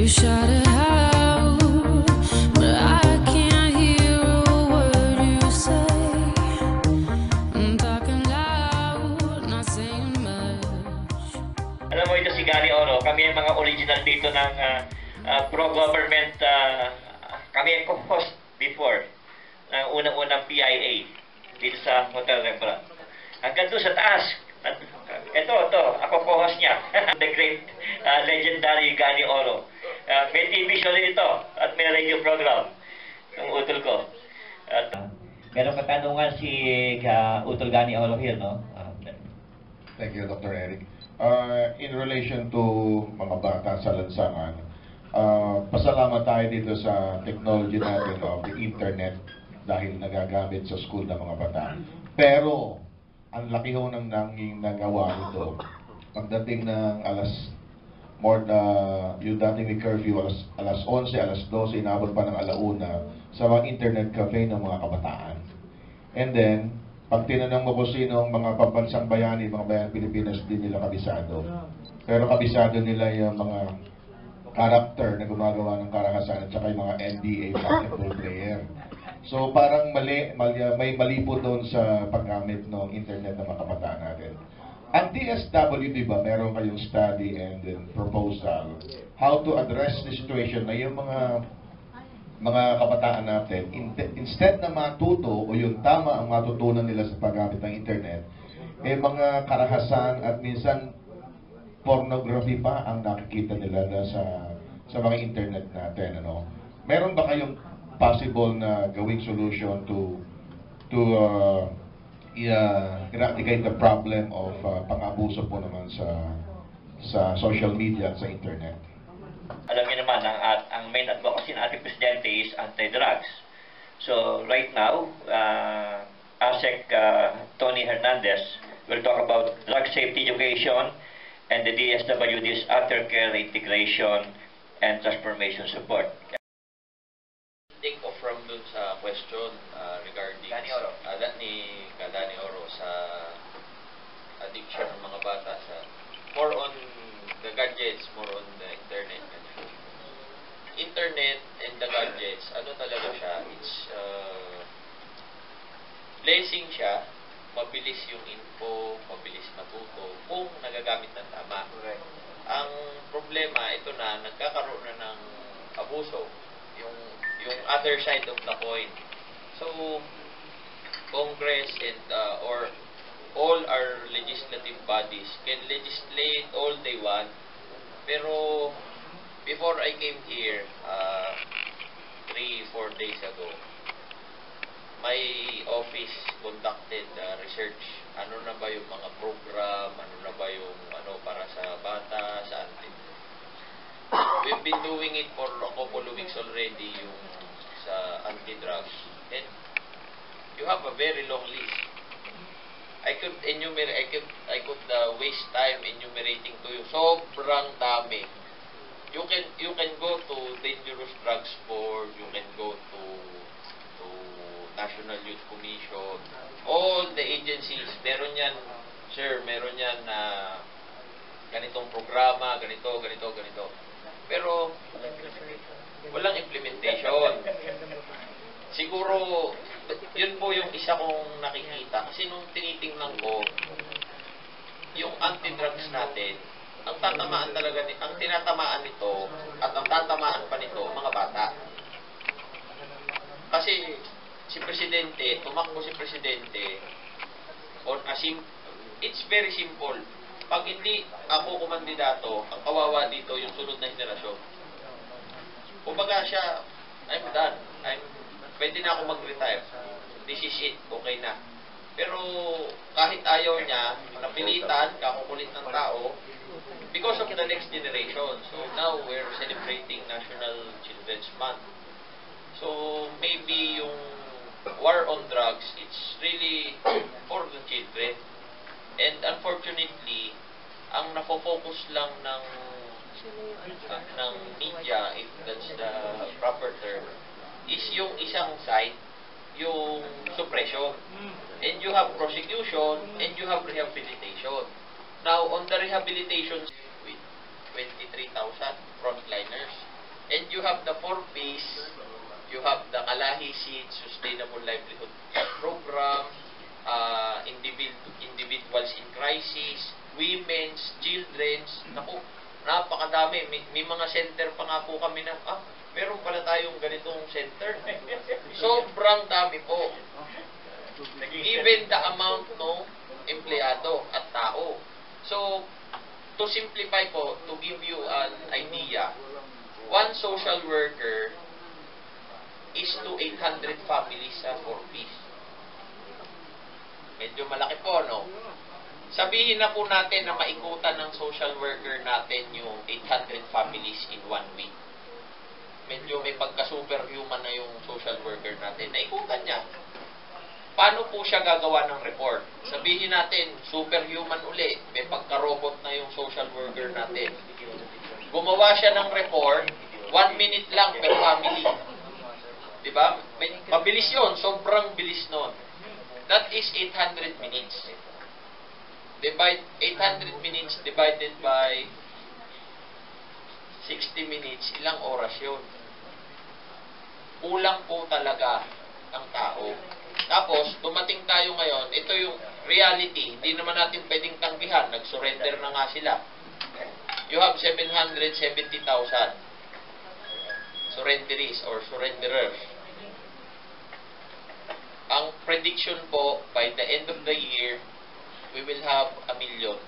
You shout it out, but I can't hear a word you say. I'm talking loud, not saying much. Alam mo, ito si Gani Oro. Kami ang mga original dito ng pro-government. Kami ang co-host before ng unang-unang PIA dito sa Hotel Rembrandt. Hanggang doon sa taas. Ito, ako co-host niya. The great legendary Gani Oro. May TV show rin ito at may radio program ng utol ko. Merong katanungan si utol Gani Oro here, no? Thank you, Dr. Eric. In relation to mga bata sa lansangan, pasalamat tayo dito sa technology natin of the internet dahil nagagamit sa school ng mga bata. Pero, ang laki ho ng nagawa nito. Pagdating ng yung dating may curfew, alas 11, alas 12, inabot pa ng alauna sa mga internet cafe ng mga kabataan. And then, pag tinanong mo kung sino ang mga pambansang bayani, mga bayan Pilipinas, din nila kabisado. Pero kabisado nila yung mga character na gumagawa ng karahasan at saka yung mga NBA basketball player. So parang may mali po doon sa paggamit ng internet ng mga kabataan natin. Ang DSW, di ba, meron kayong study and then proposal how to address the situation na yung mga kabataan natin, instead na matuto o yung tama ang matutunan nila sa paggamit ng internet, mga karahasan at minsan pornography pa ang nakikita nila sa mga internet natin. Ano? Meron ba kayong possible na gawing solution to eradicate the problem of pang-abuso po naman sa social media at sa internet? Alam niyo naman, ang main advocacy ng ating presidente is anti-drugs. So right now, ASEC Tony Hernandez will talk about drug safety education and the DSWD's aftercare integration and transformation support. Take off from dun sa question regarding Gani Oro. Ni Gani Oro sa addiction ng mga bata sa more on the gadgets, more on the internet. Internet and the gadgets, ano talaga siya? It's blessing siya, mabilis yung info, mabilis matuto kung nagagamit ng tama. Correct. Ang problema, ito na, nagkakaroon na ng abuso, yung other side of the coin. So, Congress and or all our legislative bodies can legislate all they want, pero before I came here 3-4 days ago, my office conducted research. Ano na ba yung mga program, ano na ba yung para sa bata, sa atin. We've been doing it for a couple of weeks already, yung sa anti-drugs, and you have a very long list. I could waste time enumerating to you. Sobrang dami. You can go to Dangerous Drugs Board, you can go to National Youth Commission, all the agencies, meron yan, sir, meron yan na ganitong programa, ganito. Pero walang implementation. Siguro, yun po yung isa kong nakikita. Kasi nung tinitingnan ko, yung anti-drugs natin, ang tinatamaan nito at ang tatamaan pa nito, mga bata. Kasi tumakbo si Presidente on it's very simple. Pag hindi ako kumandidato, ang kawawa dito yung sunod na henerasyon. Kumbaga siya, I'm done. Pwede na ako mag-retire. This is it. Okay na. Pero kahit ayaw niya, napilitan, kakukulit ng tao, because of the next generation. So now we're celebrating National Children's Month. So maybe yung war on drugs, it's really for the children. And unfortunately, ang nafo-focus lang ng media, if that's the proper term, is yung isang side, yung suppression. And you have prosecution, and you have rehabilitation. Now, on the rehabilitation, with 23,000 frontliners, And you have the 4Ps, you have the Kalahi Seed Sustainable Livelihood Program, individuals in crisis, women's, children's, naku, napakadami. May mga center pa nga po kami na, meron pala tayong ganitong center. Sobrang dami po. Given the amount ng empleyado at tao. So, to simplify po, to give you an idea, one social worker is to 800 families sa 4Ps. Medyo malaki po, no? Sabihin na po natin na maikutan ng social worker natin yung 800 families in 1 week. Medyo may pagka-superhuman na yung social worker natin. Naikutan niya. Paano po siya gagawa ng report? Sabihin natin, superhuman uli. May pagka-robot na yung social worker natin. Gumawa siya ng report, 1 minute lang per family. Diba? Mabilis yun. Sobrang bilis nun. That is 800 minutes. 800 minutes divided by 60 minutes, ilang oras yun? Kulang po talaga ang tao. Tapos, dumating tayo ngayon, ito yung reality, hindi naman natin pwedeng tanggihan, nag-surrender na nga sila. You have 770,000 surrenderies or surrenderers. Ang prediction po, by the end of the year, we will have 1 million.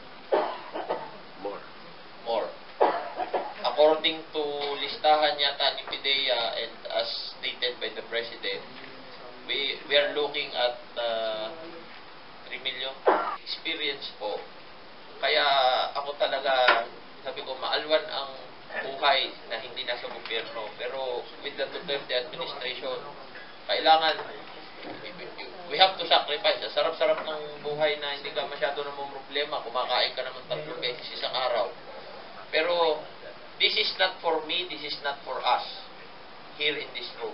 More. According to listahan yata ni PIDEA and as stated by the President, we are looking at 3 million experience po. Kaya ako talaga, sabi ko, maalwan ang buhay na hindi nasa gobyerno. Pero with the Duterte administration, kailangan we have to sacrifice. Sarap-sarap ng buhay na hindi ka masyado namang problema. Kumakain ka naman 3 beses isang araw. Pero, this is not for me, this is not for us here in this room.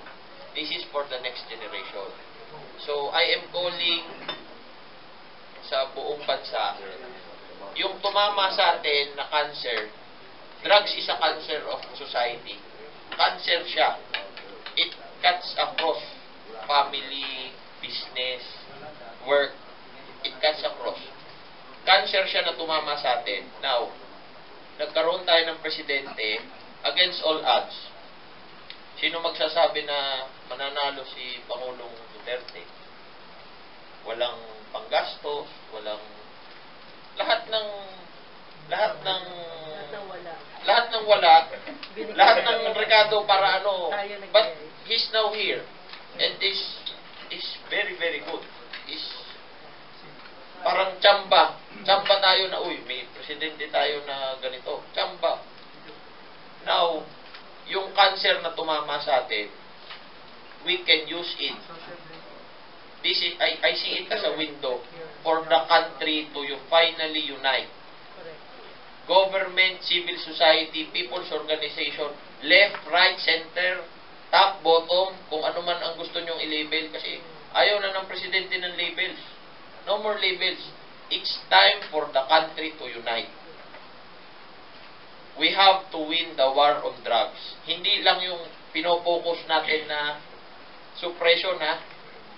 This is for the next generation. So, I am calling sa buong bansa, yung tumama sa atin na cancer, drugs is a cancer of society. Cancer siya. It cuts across family, business, work, it cuts across. Cancer siya na tumama sa atin. Now, nagkaroon tayo ng presidente against all odds. Sino magsasabi na mananalo si Pangulong Duterte? Walang panggastos, walang lahat ng wala, lahat ng rekado para ano, but he's now here. And this is very, very good. Is parang tsamba. Tsamba tayo na, uy, may presidente tayo na ganito. Tsamba. Now, yung cancer na tumama sa atin, we can use it. This is, I see it as a window for the country to finally unite. Government, civil society, people's organization, left, right, center, top, bottom, kung ano man ang gusto nyong i-label. Kasi ayaw na ng presidente ng labels. No more labels. It's time for the country to unite. We have to win the war on drugs. Hindi lang yung pinopokus natin na suppression, ha?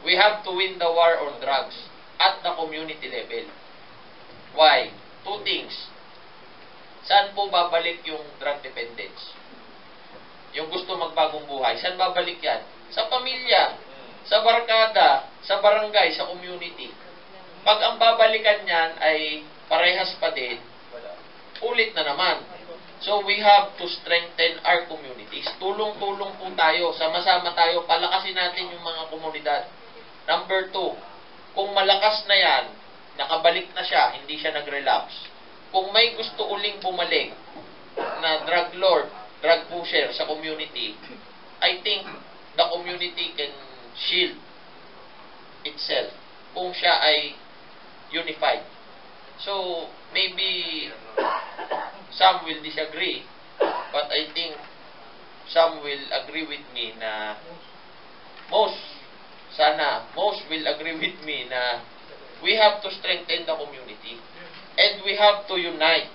We have to win the war on drugs at the community level. Why? 2 things. Saan po babalik yung drug dependence? Yung gusto magbagong buhay, saan babalik yan? Sa pamilya, sa barkada, sa barangay, sa community. Pag ang babalikan yan ay parehas pa din, ulit na naman. So we have to strengthen our communities. Tulong-tulong po tayo, sama-sama tayo, palakasin natin yung mga komunidad. Number 2, kung malakas na yan, nakabalik na siya, hindi siya nag-relapse. Kung may gusto uling bumalik na drug lord, drug pusher sa community, I think the community can shield itself kung siya ay unified. So, maybe some will disagree, but I think some will agree with me na most will agree with me na we have to strengthen the community and we have to unite.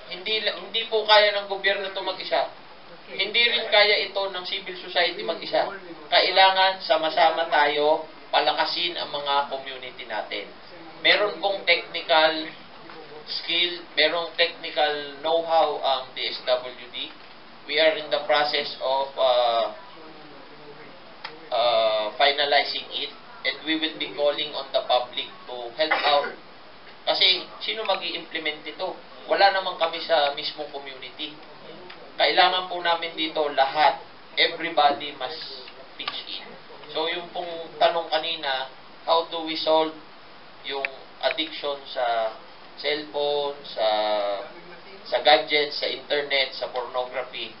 Hindi po kaya ng gobyerno ito mag-isa. Hindi rin kaya ito ng civil society mag-isa. Kailangan sama-sama tayo palakasin ang mga community natin. Meron pong technical skill, merong technical know-how ang DSWD. We are in the process of finalizing it, and we will be calling on the public to help out. Kasi sino mag-i-implement ito? Wala naman kami sa mismong community. Kailangan po namin dito lahat, everybody must pitch in. So yung pong tanong kanina, how do we solve yung addiction sa cellphone, sa gadgets, sa internet, sa pornography?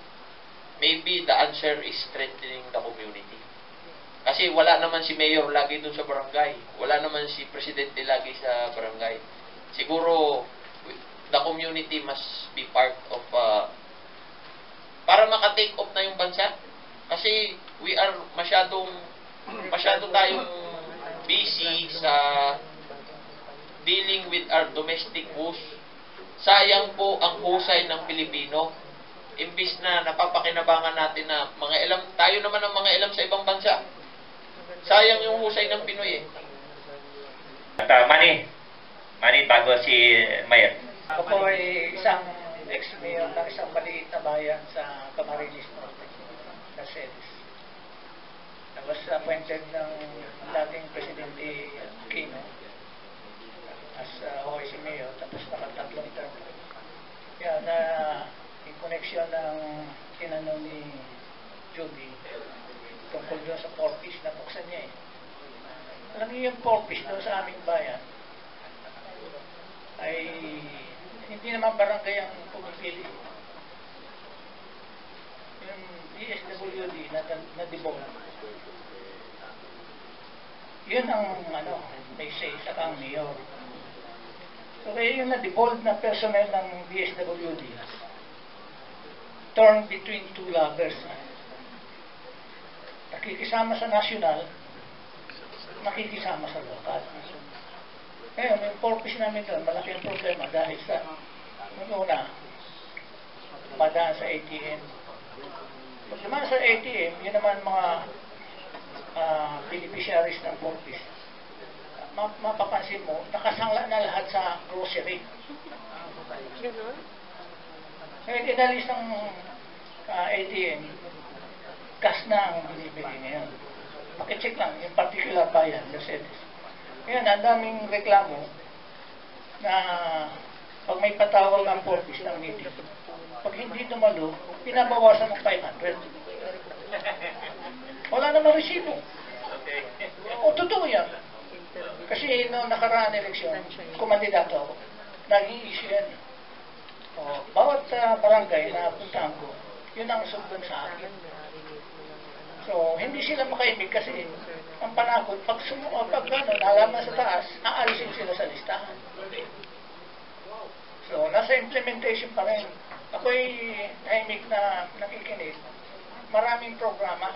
Maybe the answer is strengthening the community. Kasi wala naman si mayor lagi doon sa barangay. Wala naman si presidente lagi sa barangay. Siguro, the community must be part of, para maka-take off na yung bansa. Kasi we are masyado tayong busy sa dealing with our domestic woes. Sayang po ang husay ng Pilipino. Imbis na napapakinabangan natin na tayo naman ang mga ilam sa ibang bansa. Sayang yung husay ng Pinoy eh. At Manny, bago si Mayor. Ako po ay isang ex-mayor ng isang maliit na bayan sa Camarines Norte, sa Celis. I was appointed ng dating Presidente Aquino as OIC Mayor, tapos nakatatlong term. Kaya na in connection ng tinanong ni Judy tungkol doon sa Porpis, nabuksan niya eh. Alam niyo yung Porpis doon sa aming bayan ay hindi naman barangay ang pumipili. Yung DSWD na dibong. Yun ang may say sa kang mayor. So kaya yung na-devolve na personnel ng DSWD torn between two lovers. Nakikisama sa national, nakikisama sa local. Ngayon, yung purpose namin doon, malaki ang problema dahil sa una, madaan sa ATM. Pag naman sa ATM, yun naman mga beneficiaries ng purpose. Mapapansin mo, nakasangla na lahat sa grocery. Ngayon, inalis ng ATM, gas na ang binibili ngayon. Pakicheck lang, yung particular bayan, Mercedes. Ngayon, ang daming reklamo na pag may patawag ng purpose ng meeting, pag hindi dumalo, pinabawasan ng 500. Wala namang resibo. O, totoo yan. Kasi noong nakaraan eleksyon, kumandidato ako, nag-i-issue yan. O, bawat barangay na puntaan ko, yun ang sundon sa akin. So, hindi sila makaibig kasi ang panakot, pag nalaman sa taas, aalisin sila sa listahan. So, nasa implementation pa rin. Ako'y tahimik na nakikinig. Maraming programa.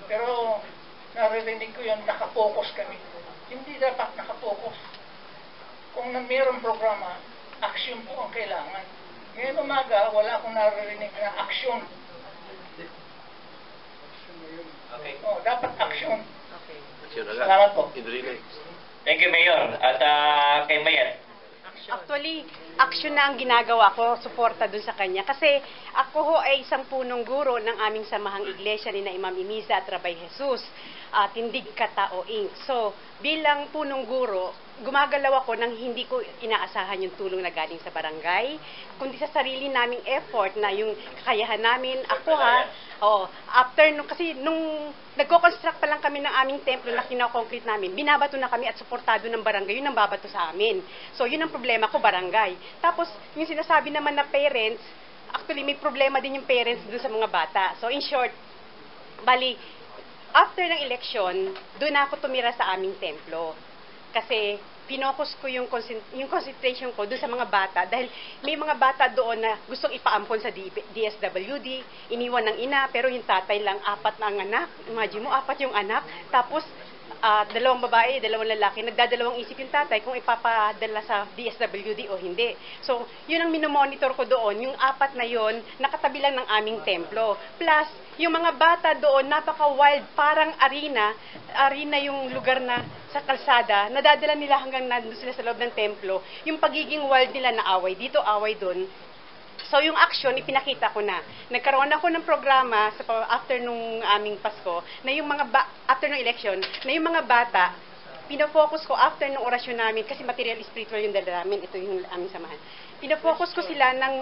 Pero, naririnig ko yun, nakapokus kami. Hindi dapat nakapokus. Kung mayroong programa, action po ang kailangan. Ngayon umaga, wala akong naririnig na action. Okay. Oh, dapat action. Okay. Salamat po. Thank you, Mayor. At kay Mayor. Actually, action na ang ginagawa ko, suporta dun sa kanya. Kasi ako ho ay isang punong guro ng aming samahang iglesia ni na Imam Imiza at Rabay Jesus, Tindig Katao Inc. So, bilang punong guro, gumagalaw ako nang hindi ko inaasahan yung tulong na galing sa barangay, kundi sa sarili naming effort na yung kakayahan namin. Ako after nung nagko-construct pa lang kami ng aming templo na kino-concrete namin, binabato na kami at suportado ng barangay, yun ang babato sa amin. So, yun ang problema ko, barangay. Tapos, yung sinasabi naman na parents, actually, may problema din yung parents dun sa mga bata. So, in short, bali, after ng election, doon ako tumira sa aming templo. Kasi, pinokus ko yung concentration ko doon sa mga bata dahil may mga bata doon na gustong ipaampon sa DSWD, iniwan ng ina, pero yung tatay lang, 4 na ang anak. Imagine mo, 4 yung anak. Tapos, dalawang babae, dalawang lalaki, nagdadalawang isip yung tatay kung ipapadala sa DSWD o hindi. So, yun ang minomonitor ko doon, yung 4 na yun, nakatabi lang ng aming templo. Plus, yung mga bata doon, napaka-wild, parang arena yung lugar na sa kalsada, nadadala nila hanggang nandun sila sa loob ng templo, yung pagiging wild nila na away dito, away doon. So, yung action, ipinakita ko na. Nagkaroon ako ng programa after nung aming Pasko, na yung after nung election, na yung mga bata, pinafocus ko after nung orasyon namin, kasi material spiritual yung dala namin, ito yung aming samahan. Pinafocus ko sila ng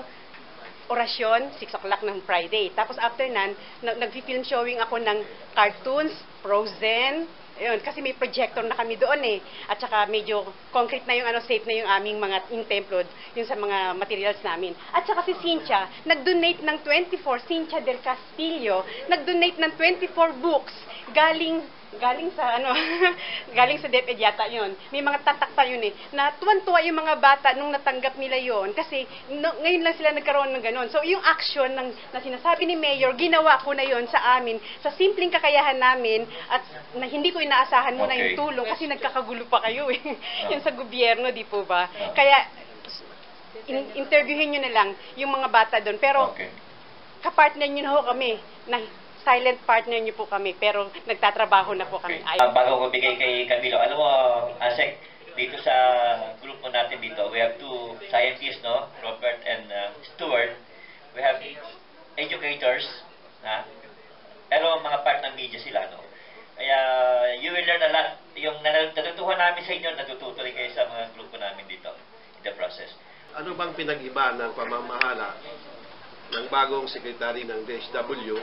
orasyon, 6 o'clock ng Friday. Tapos after nan, nag-film showing ako ng cartoons, Frozen, ayun, kasi may projector na kami doon eh. At saka medyo concrete na yung safe na yung aming mga in-templo, yung sa mga materials namin. At saka si Cynthia, nag-donate ng 24, Cynthia del Castillo, nag-donate ng 24 books galing sa galing sa DepEd yata yun. May mga tatakta yun eh. Na tuwan-tuwa yung mga bata nung natanggap nila yon kasi ngayon lang sila nagkaroon ng ganon. So yung action na sinasabi ni Mayor, ginawa ko na yon sa amin, sa simpleng kakayahan namin at na hindi ko inaasahan muna yung tulong kasi nagkakagulo pa kayo eh. Yun sa gobyerno, di po ba? Kaya interviewin nyo na lang yung mga bata doon. Pero kapartner nyo na ho kami na silent partner niyo po kami, pero nagtatrabaho na po kami. Bago ko bigay kay Camilo, alam mo, Asek, dito sa grupo natin dito, we have 2 scientists, no? Robert and Stuart. We have educators, pero mga part ng media sila, no? Kaya, you will learn a lot. Yung natutuhan namin sa inyo, natututo rin kayo sa mga grupo namin dito, in the process. Ano bang pinag-iba ng pamamahala ng bagong sekretary ng DSW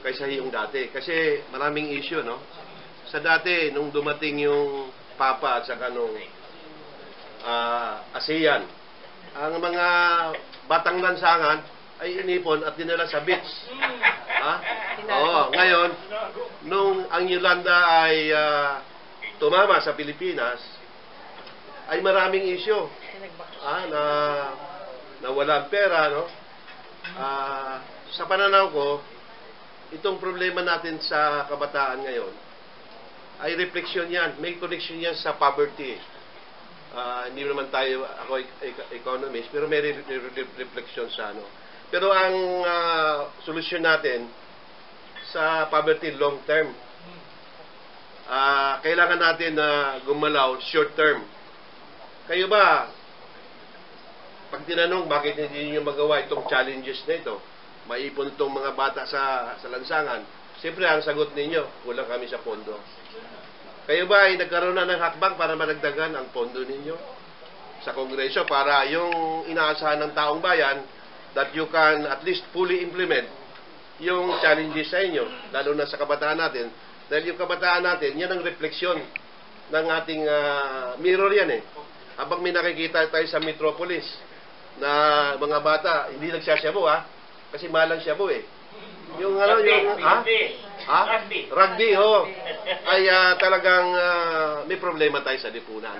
kaysa yung dati? Kasi maraming issue, no? Sa dati, nung dumating yung Papa at saka nung ASEAN, ang mga batang lansangan ay inipon at dinala sa beach. Oo, ngayon, nung ang Yolanda ay tumama sa Pilipinas, ay maraming issue. Na walang pera, no? Sa pananaw ko, itong problema natin sa kabataan ngayon ay reflection yan. May connection yan sa poverty. Hindi naman tayo, ako economist, pero may reflection sa ano. Pero ang solusyon natin sa poverty long term, kailangan natin na gumalaw short term. Kayo ba, pag tinanong bakit hindi niyo magawa itong challenges na ito, maipon itong mga bata sa lansangan, siyempre ang sagot ninyo, kulang kami sa pondo. Kayo ba ay nagkaroon na ng hakbang para madagdagan ang pondo ninyo sa Kongreso para yung inaasahan ng taong bayan that you can at least fully implement yung challenges sa inyo, lalo na sa kabataan natin. Dahil yung kabataan natin, yan ang refleksyon ng ating mirror yan eh. Habang may nakikita tayo sa metropolis na mga bata, hindi nagsasayaw kasi malang shabu eh. Yung rugby, ay talagang may problema tayo sa lipunan.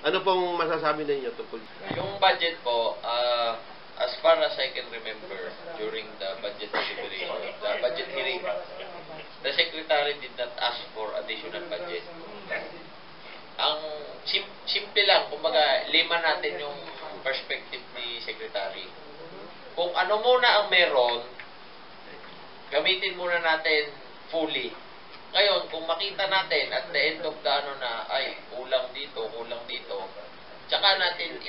Ano pong masasabi ninyo tungkol? Yung budget po, as far as I can remember, during the budget deliberation, the budget hearing, the Secretary did not ask for additional budget. Ang simple lang, kumbaga, lima natin yung perspective ni Secretary. Kung ano muna ang meron, gamitin muna natin fully. Ngayon, kung makita natin at the end of the ay kulang dito, tsaka natin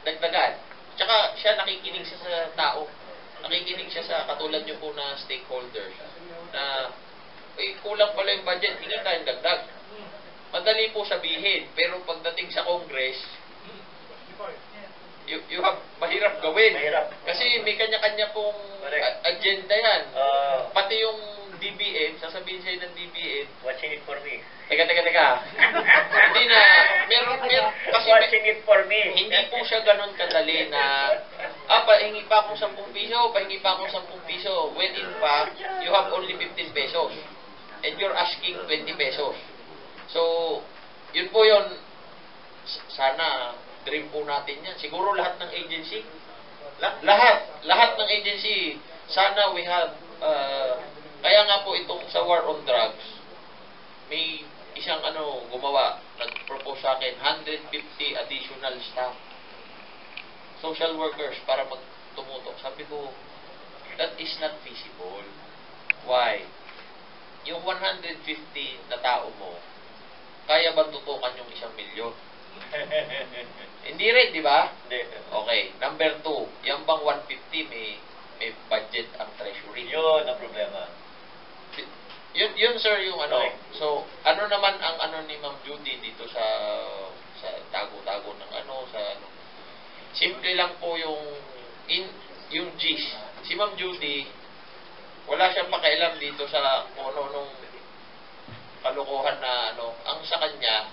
dagdagan. Tsaka siya nakikinig siya sa tao. Nakikinig siya sa katulad nyo po na stakeholders na kulang pala yung budget, hindi tayong dagdag. Madali po sabihin, pero pagdating sa Congress, you have mahirap gawin. Kasi may kanya-kanya pong agenda yan. Pati yung DBM, sasabihin sa'yo ng DBM, Watching it for me. Teka. Hindi na, meron, kasi Watching it for me. hindi po siya ganun kadali na, pahingi pa akong 10 piso, when in fact, you have only 15 pesos. And you're asking 20 pesos. So, yun po yun, sana, dream po natin yan. Siguro lahat ng agency, lahat ng agency, sana we have Kaya nga po itong sa war on drugs, may isang gumawa, nag-propose sa akin, 150 additional staff, social workers, para magtumutok. Sabi ko, that is not feasible. Why? Yung 150 na tao mo, kaya ba tutukan yung 1 milyon? Hindi rin, di ba? Okay. Number 2, yung bang 150 may budget ang treasury. Yun ang problema. Yun sir, yung Okay. So, ano naman ang ni Ma'am Judy dito sa tago-tago ng simple lang po yung G's. Si Ma'am Judy, wala siyang pakialam dito sa kung nung kalokohan na ang sa kanya,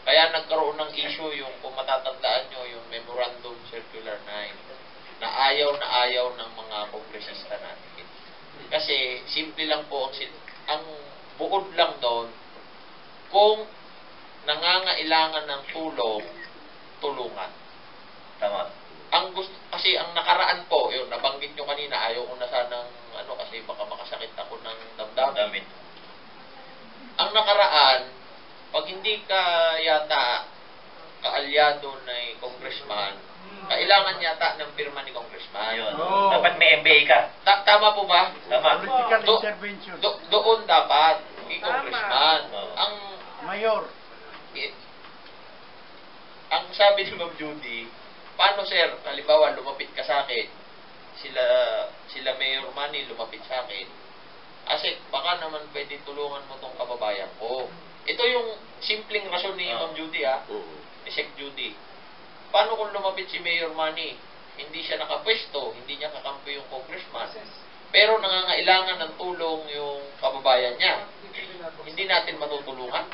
kaya nagkaroon ng issue yung, kung matatandaan nyo, yung Memorandum Circular 9, na ayaw ng mga kongresista natin. Kasi, simple lang po, ang bukod lang doon, kung nangangailangan ng tulungan. Tama. Kasi ang nakaraan po, yun, nabanggit nyo kanina, ayaw ko na sanang, kasi baka makasakit ako ng damdamin. Ang nakaraan, pag hindi ka yata kaalyado na congressman, kailangan yata ng pirma ni congressman. Yun. Dapat may MBA ka. Tama po ba? Tama. Political intervention. Doon dapat ni congressman. Tama. Mayor. Ang sabi ni Ma'am Judy, paano sir, halimbawa lumapit ka sa akin, sila Mayor Manny lumapit sa akin, kasi baka naman pwede tulungan mo tong kababayan ko. Ito yung simpleng rason ni Ma'am Judy, ni Sec Judy. Paano kung lumapit si Mayor Manny, hindi siya nakapwesto, hindi niya kakampi yung congressman, pero nangangailangan ng tulong yung kababayan niya, hindi natin matutulungan?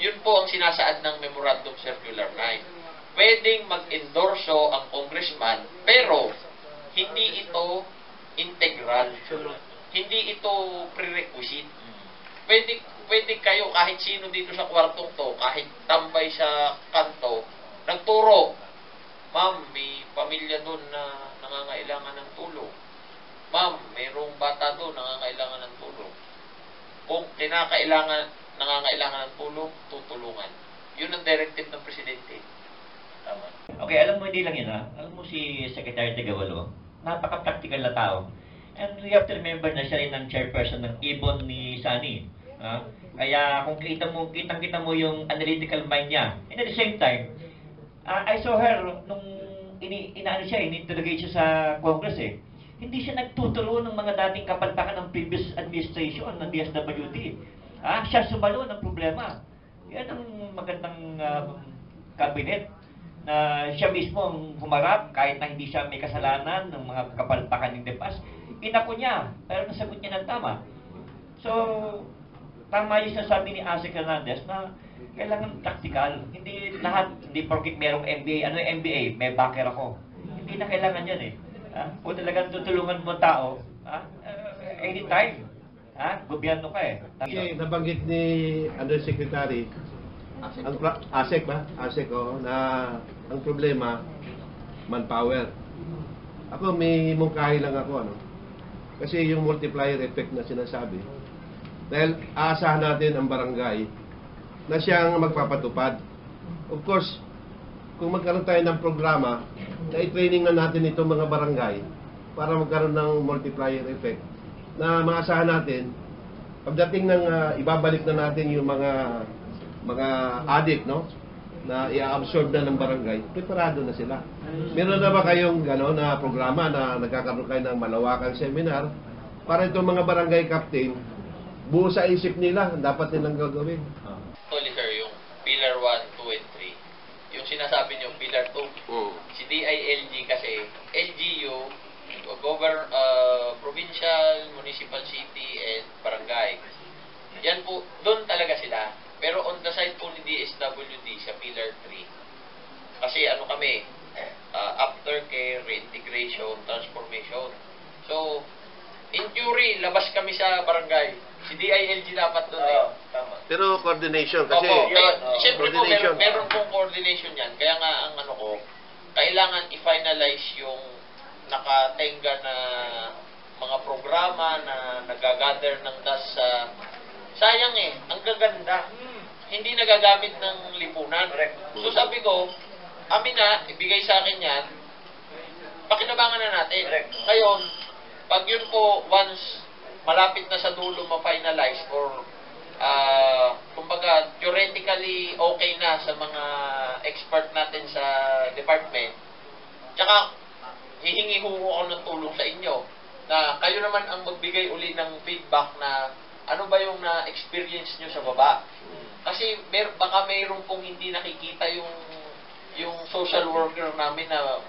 Yun po ang sinasaad ng Memorandum Circular 9. Pwedeng mag-endorso ang congressman, pero hindi ito integral. Hindi ito prerequisite. Pwede kayo, kahit sino dito sa kwartong to, kahit tambay sa kanto, nagturo, ma'am, may pamilya doon na nangangailangan ng tulong. Ma'am, mayroong bata doon nangangailangan ng tulong. Kung nangangailangan ng tulong, tutulungan. Yun ang directive ng Presidente. Tama. Okay, alam mo, hindi lang yun, ha? Alam mo si Secretary Tagawalo, napaka-practical na tao. And we have to remember na siya rin ang chairperson ng ibon ni Sunny. Kaya kung kitang-kita mo yung analytical mind niya. And at the same time, I saw her nung ini-interrogate siya sa Congress Hindi siya nagtuturo ng mga dating kapalpakan ng previous administration ng DSWD. Siya sumalo ng problema. Yan ang magandang cabinet na siya mismo ang humarap kahit na hindi siya may kasalanan ng mga kapalpakan in the past. Inako niya, pero nasagot niya ng tama. So, tama yung sasabi ni Asik Hernandez na kailangan practical. Hindi lahat, hindi porkit merong MBA. Ano yung MBA? May backer ako. Hindi na kailangan yan Kung talagang tutulungan mo tao, anytime. Gobyerno ka Kasi nabanggit ni Undersecretary, Asek ba? Asek, na ang problema, manpower. Ako, may mungkahi lang ako, Kasi yung multiplier effect na sinasabi, dahil aasahan natin ang barangay na siyang magpapatupad. Of course, kung magkaroon tayo ng programa, na i-training na natin itong mga barangay para magkaroon ng multiplier effect, na maasahan natin, pagdating ng ibabalik na natin yung mga addict, na i-absorb na ng barangay, preparado na sila. Meron na ba kayong na programa na nagkakaroon kayo ng malawakang seminar para itong mga barangay captain, buo sa isip nila, dapat nilang gagawin? Actually sir, yung Pillar 1, 2, and 3, yung sinasabi niyo, Pillar 2, si DILG kasi, LGU, provincial, municipal city, and barangay. Yan po, doon talaga sila. Pero on the side po ni DSWD sa Pillar 3, kasi kami, aftercare, reintegration, transformation. So, in theory, labas kami sa barangay. Si DILG dapat doon Tama. Pero coordination, kasi siyempre po, coordination. meron pong coordination yan. Kaya nga, ang kailangan i-finalize yung nakatenga na mga programa na nagagather ng dust sa... sayang eh, ang gaganda. Hindi nagagamit ng lipunan. So sabi ko, amin na, ibigay sa akin yan, pakinabangan na natin. Ngayon, pag yun po, once malapit na sa dulo ma-finalize or kumbaga, theoretically okay na sa mga expert natin sa department, tsaka hihingi ho ako ng tulong sa inyo na kayo naman ang magbigay uli ng feedback na ano ba yung na-experience nyo sa baba. Kasi baka mayroon pong hindi nakikita yung social worker namin na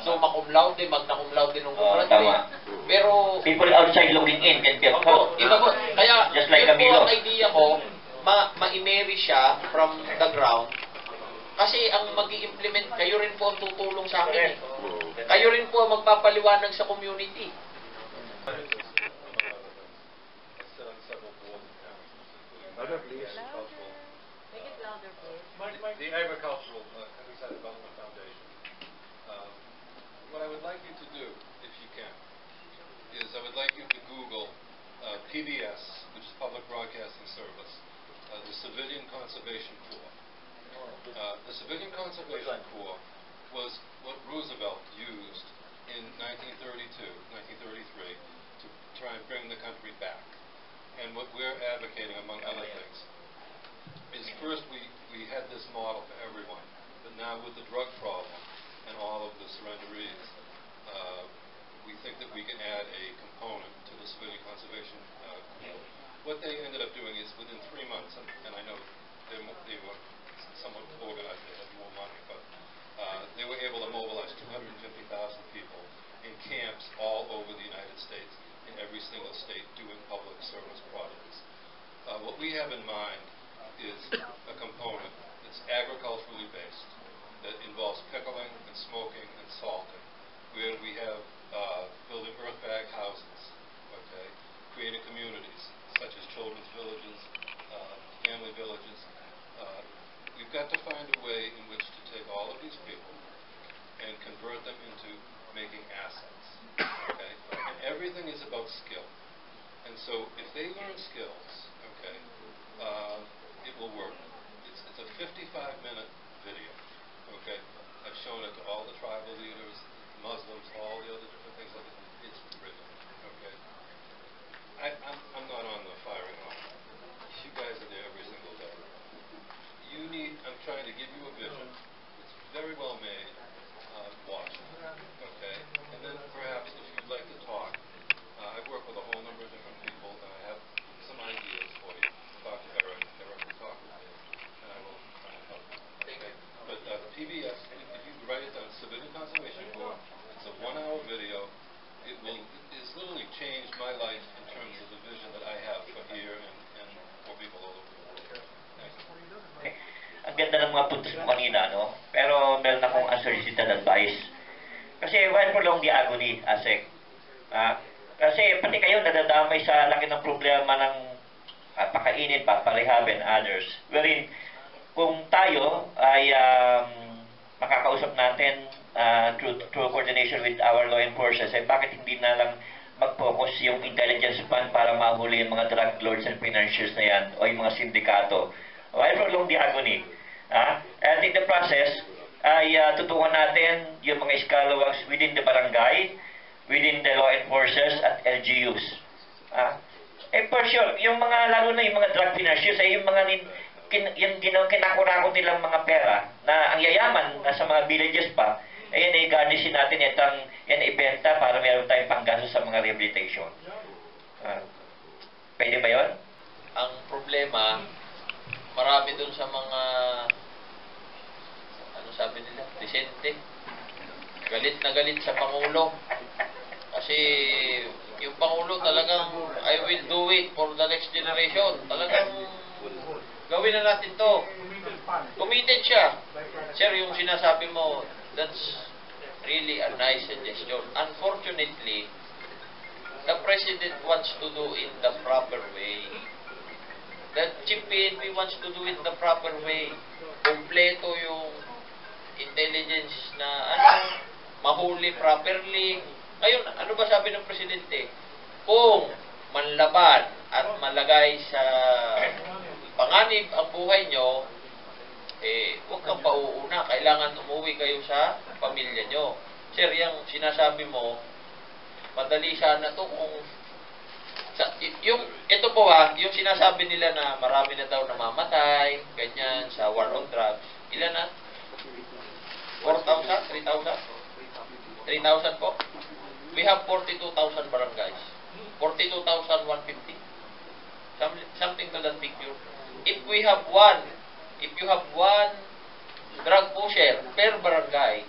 summa cum laude, magna cum laude nung tama. Pero People outside looking in can get caught. iba po. Kaya Just like yun po Camilo. ang idea ko, ma-imeri siya from the ground. Kasi ang mag-i-implement, kayo rin po ang tutulong sa akin. Kayo rin po ang magpapaliwanag sa community. The Agricultural Countryside Development Foundation. What I would like you to do, if you can, is I would like you to Google PBS, which is Public Broadcasting Service, the Civilian Conservation Corps. The Civilian Conservation Corps was what Roosevelt used in 1932, 1933, to try and bring the country back. And what we're advocating, among other things, is first we had this model for everyone, but now with the drug problem and all of the surrenderees, we think that we can add a component to the Civilian Conservation Corps. What they ended up doing is within 3 months, and I know they were somewhat organized, they had more money, but they were able to mobilize 250,000 people in camps all over the United States, in every single state, doing public service projects. What we have in mind is a component that's agriculturally based, that involves pickling and smoking and salting, where we have building earth bag houses, okay, creating communities such as children's villages, family villages. We've got to find a way in which to take all of these people and convert them into making assets, okay? And everything is about skill. And so if they learn skills, okay, it will work. It's a 55-minute video, okay? I've shown it to all the tribal leaders, Muslims, all the other different things. It's brilliant, okay? I'm not on the firing line. You guys are there every single day. I'm trying to give you a vision. It's very well made. Watch it, okay? And then perhaps if you'd like to talk, I've worked with a whole number of different people, and I have some ideas for you. Talk to Eric. Eric will talk with me, and I will try and help you. Okay? But PBS, if you write it down, Civilian Conservation Corps, it's a 1-hour video. It's literally changed my life in terms of the vision that I have for here and for people all over the world. Thank you. Ang ganda ng mga puntos mo kanina, no? Pero meron akong unsolicited advice. Kasi why prolong the agony, Asek? Kasi pati kayo nadadamay sa laki ng problema ng pakainin, paparihabin others. Wherein, kung tayo ay makakausap natin through coordination with our law enforcers, ay bakit hindi na lang mag-focus yung intelligence fund para mahuli yung mga drug lords and financiers na yan o yung mga sindikato? Why prolong the agony? And in the process, ay tutukan natin yung mga scalawags within the barangay, within the law enforcers at LGUs. For sure, yung mga, lalo na yung mga drug financiers, ay yung mga yung kinakurakot nilang mga pera na ang yayaman nasa mga villages pa, ayan ay garnishin natin yan ibenta para meron tayong panggaso sa mga rehabilitation. Pwede ba yun? Ang problema, marami dun sa mga, ano sabi nila, disente. Galit na galit sa Pangulo. Kasi yung Pangulo talagang, I will do it for the next generation. Talagang gawin na natin to. Committed siya. Sir, yung sinasabi mo, that's really a nice suggestion. Unfortunately, the President wants to do it the proper way. The Chief PNP wants to do it the proper way. Kompleto yung intelligence na mahuli properly. Ngayon, ano ba sabi ng Presidente? kung manlaban at malagay sa panganib ang buhay nyo, huwag kang pauuna. Kailangan umuwi kayo sa pamilya nyo. Sir, yung sinasabi mo, madali sana to kung ito po yung sinasabi nila na marami na daw namamatay, ganyan, sa war on drugs. Ilan na? 4,000? 3,000? 3,000 po? We have 42,000 barangays. 42,150. Something to that figure. If you have one drug pusher per barangay,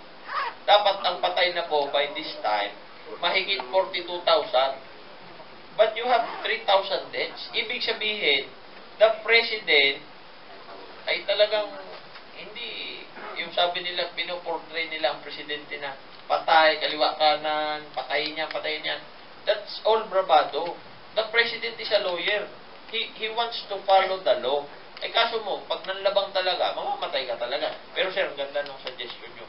dapat ang patay na po by this time, mahigit 42,000. But you have 3,000 deaths. Ibig sabihin, the president ay talagang hindi, yung sabi nila, pinoportray nila ang presidente na patay, kaliwa kanan, patayin niya. That's all bravado. The president is a lawyer. He wants to follow the law. Kaso mo, pag nanlabang talaga, mamamatay ka talaga. Pero sir, ang ganda ng suggestion nyo.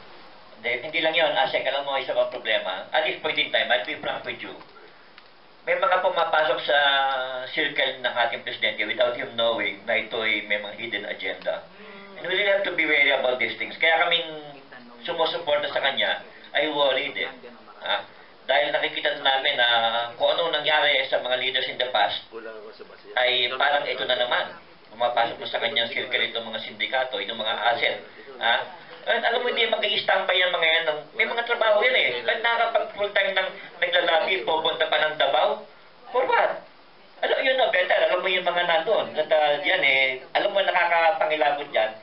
Hindi lang yun, Asek, alam mo, isa pang problema. At this point in time, I'll be frank with you. May mga pumapasok sa circle ng ating presidente without him knowing na ito ay may mga hidden agenda. And we really have to be wary about these things. Kaya kaming sumusuporta sa kanya ay worried dahil nakikita namin na kung ano nangyari sa mga leaders in the past ay parang ito na naman. Pumapasok mo sa kanyang circle itong mga sindikato, itong mga asset. At alam mo, hindi mag-i-standby yung mga yan. May mga trabaho yan eh. Ba't nakakapag full time ng naglalabi, pupunta pa ng Davao? For what? Alam yun na, better. Alam mo yung mga nandun. At yan eh, alam mo nakakapangilabot yan.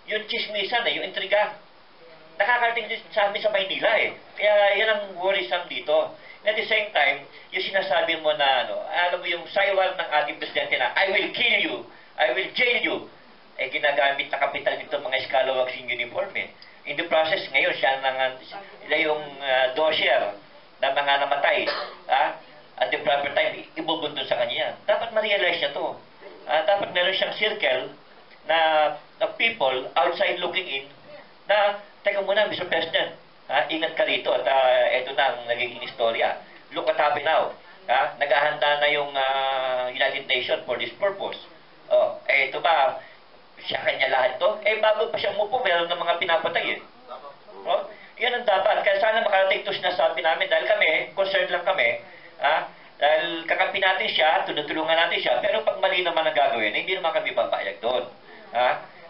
Yung chismisan yung intriga. Nakakarating din sa amin sa Maynila eh. Kaya yan ang worrisome dito. And at the same time, yung sinasabi mo na alam mo yung saywal ng ating presidente na, I will kill you, I will jail you. Ginagamit na kapital nito mga scalawags in uniform eh. In the process ngayon, siya yung dosher na mga namatay. At the proper time, ibubuntun sa kanya. Dapat ma-realize niya to. Dapat meron siyang circle na people outside looking in na, teka muna, Mr. President, ingat ka rito at ito na ang nagiging istorya. Look what happened now. Naghahanda na yung United Nations for this purpose. Ito ba, siya kanya lahat to? Bago pa siya umupo, meron ng mga pinapatay eh. Yan ang dapat. Kaya sana makarating ito sinasabi namin dahil kami, concerned lang kami, dahil kakampi natin siya, tunutulungan natin siya, pero pag mali naman ang gagawin, hindi naman kami papayag doon.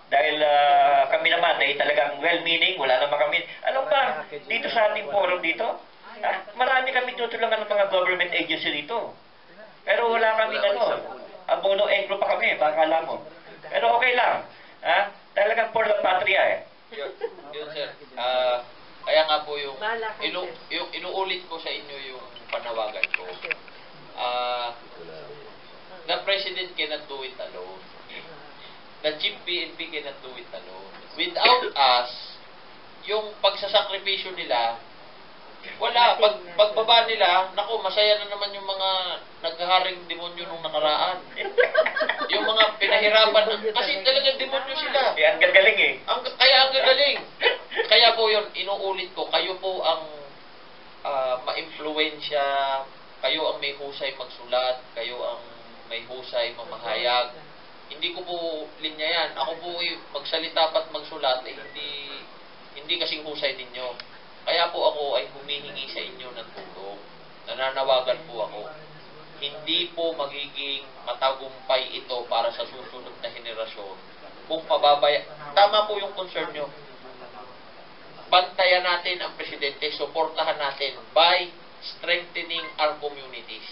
Dahil kami naman ay talagang well-meaning, wala naman kami. Alam ba, dito sa ating forum dito, marami kami tutulungan ng mga government agency dito. Pero wala kami abono engro pa kami, baka alam mo. Pero okay lang. Talagang for the patria eh. Yun sir. Kaya nga po yung inuulit ko sa inyo yung panawagan ko. The president cannot do it alone. The chief PNP cannot do it alone. Without us, yung pagsasakripisyo nila, wala. Pagbaba nila, naku, masaya na naman yung mga naghaharing demonyo nung nakaraan. Yung mga pinahirapan, kasi talagang demonyo sila. Ang gagaling eh. Kaya ang gagaling. Kaya po yun, inuulit ko, kayo po ang ma-influensya, kayo ang may husay magsulat, kayo ang may husay mamahayag. Hindi ko po linya yan. Ako po magsalita at magsulat, hindi kasing husay ninyo. Kaya po ako ay humihingi sa inyo ng tulong. Nananawagan po ako. Hindi po magiging matagumpay ito para sa susunod na henerasyon kung tama po yung concern nyo. Bantayan natin ang presidente, suportahan natin by strengthening our communities.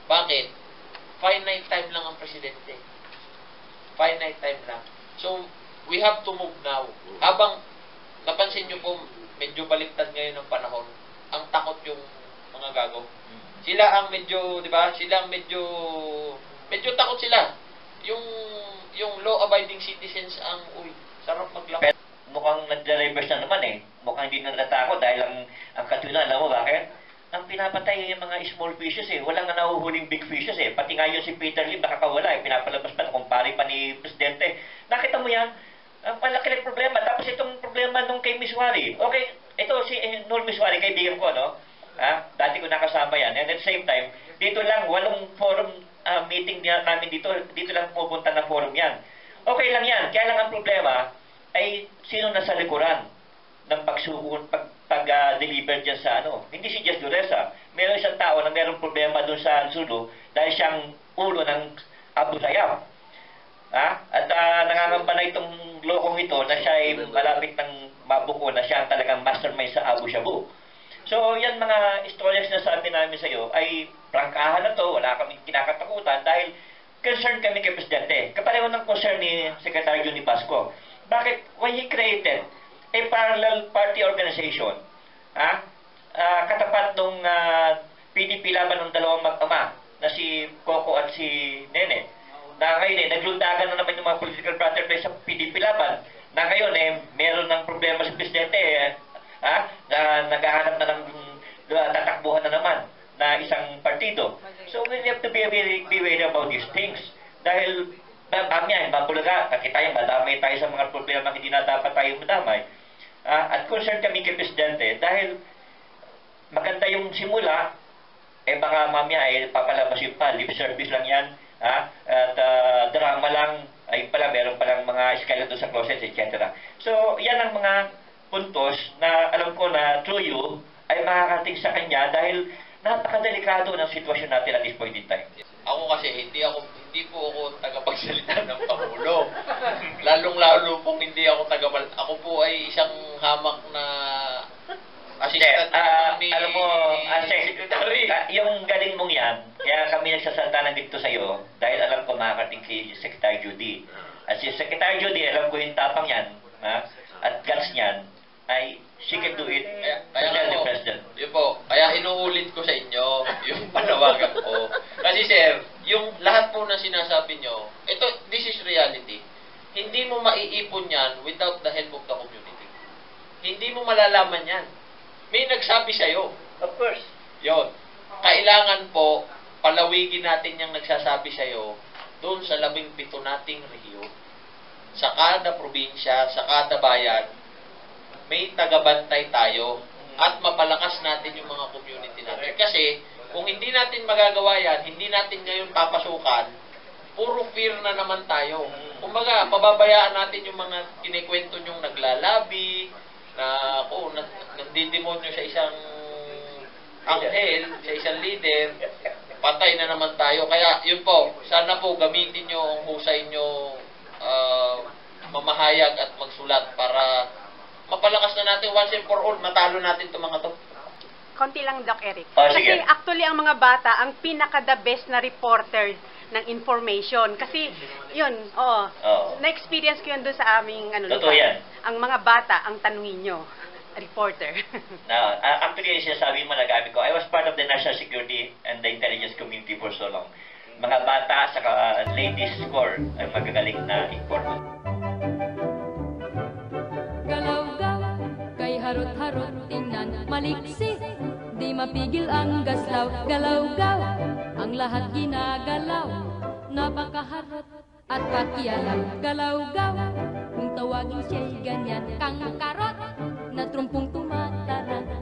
Bakit? Finite time lang ang presidente. Finite time lang. So, we have to move now. Habang napansin nyo po, medyo baliktad ngayon ng panahon. Ang takot yung mga gago. Sila ang medyo, di ba? Sila ang medyo takot sila. Yung law-abiding citizens ang, sarap maglakad. Mukhang nagre-reverse na naman eh. Mukhang hindi na natatakot dahil ang katunan, alam mo bakit? Ang pinapatay yung mga small fishes eh. Wala nga nahuhuling big fishes eh. Pati nga yun si Peter Lim nakakawala eh. Pinapalabas pa, kumpare pa ni Presidente. Nakita mo yan? Ang malaki ng problema. Tapos itong problema nung kay Miss Wari. Okay, ito si Nur Miss Wari, kaibigan ko, no? Dati ko nakasama yan. And at the same time, Dito lang, walang forum meeting namin dito lang pupunta na forum yan. Okay lang yan, kaya lang ang problema ay sino nasa likuran ng pag-deliver dyan sa ano. Hindi si Jess Dureza. Meron isang tao na meron problema doon sa Zulu dahil siyang ulo ng Abu Sayyaf. At nangangamba na itong lokong ito na siya ay malapit ng mabuko na siya ang talagang mastermind sa Abu Shabu. So, yan mga istorya na sabi namin sa iyo ay prangkahan na to, wala kaming kinakatakutan dahil concerned kami kay Presidente. Kapareho ng concern ni Secretary Johnny Pasco. Bakit? When he created a parallel party organization, katapat nung PDP laban ng dalawang mag-ama na si Coco at si Nene, na ngayon naglundagan na naman yung mga political butterfly sa PDP laban, na ngayon meron ng problema sa Presidente, na naghahanap na ng tatakbuhan na naman na isang partido. So we have to be wary about these things. Dahil mamaya, mabulaga, kita yung madamay tayo sa mga problema hindi na dapat tayo madamay. At concerned kami kay Presidente dahil maganda yung simula, baka mamaya papalabas yung lip service lang yan, at drama lang, ay pala meron palang mga skeleton sa closet, etc. So yan ang mga puntos na alam ko na through you ay makakating sa kanya dahil napakadelikado ng sitwasyon natin at this point in time. Ako kasi hindi po ako tagapagsalita ng Pangulo. Lalong-lalo pong hindi ako ako po ay isang hamak na assistant ni alam mo, Secretary. Yung galing mong yan, kaya kami nagsasalta ng dito sa iyo dahil alam ko makakating kay Secretary Judy. At si Secretary Judy, alam ko yung tapang yan, at guts niyan, ay she can do it. Kaya President. Yun po, kaya inuulit ko sa inyo yung panawagan ko. Kasi sir, yung lahat po na sinasabi nyo, this is reality. Hindi mo maiipon yan without the help of the community. Hindi mo malalaman yan. May nagsabi sa'yo. Of course. Yun. Kailangan po, palawigin natin yung nagsasabi sa'yo doon sa 17 nating rehiyon. Sa kada probinsya, sa kada bayan, may tagabantay tayo at mapalakas natin yung mga community natin. Kasi, kung hindi natin magagawa yan, hindi natin ngayon papasukan, puro fear na naman tayo. Kumbaga, pababayaan natin yung mga kinikwento nyong naglalabi, na nandidemonyo sa isang anghel, sa isang leader, patay na naman tayo. Kaya, yun po, sana po gamitin nyo ang husay nyo, mamahayag at magsulat para mapalakas na natin once and for all, matalo natin itong mga to. Konti lang, Doc Eric. Sige. Kasi actually, ang mga bata, ang pinaka-the best na reporter ng information. Kasi, yun, na-experience ko yun doon sa aming, Totoo yan. Ang mga bata, ang tanungin nyo, reporter. Actually, sinasabi mo nagamit ko, I was part of the national security and the intelligence community for so long. Mga bata, saka ladies score, ang magagaling na informant. Galaw-gaw, kay harot-harot tingnan, maliksi, di mapigil ang gaslaw. Galaw-gaw, ang lahat ginagalaw, napakaharot at pakialam. Galaw-gaw, kung tawagin siya'y ganyan, kang karot, na trumpong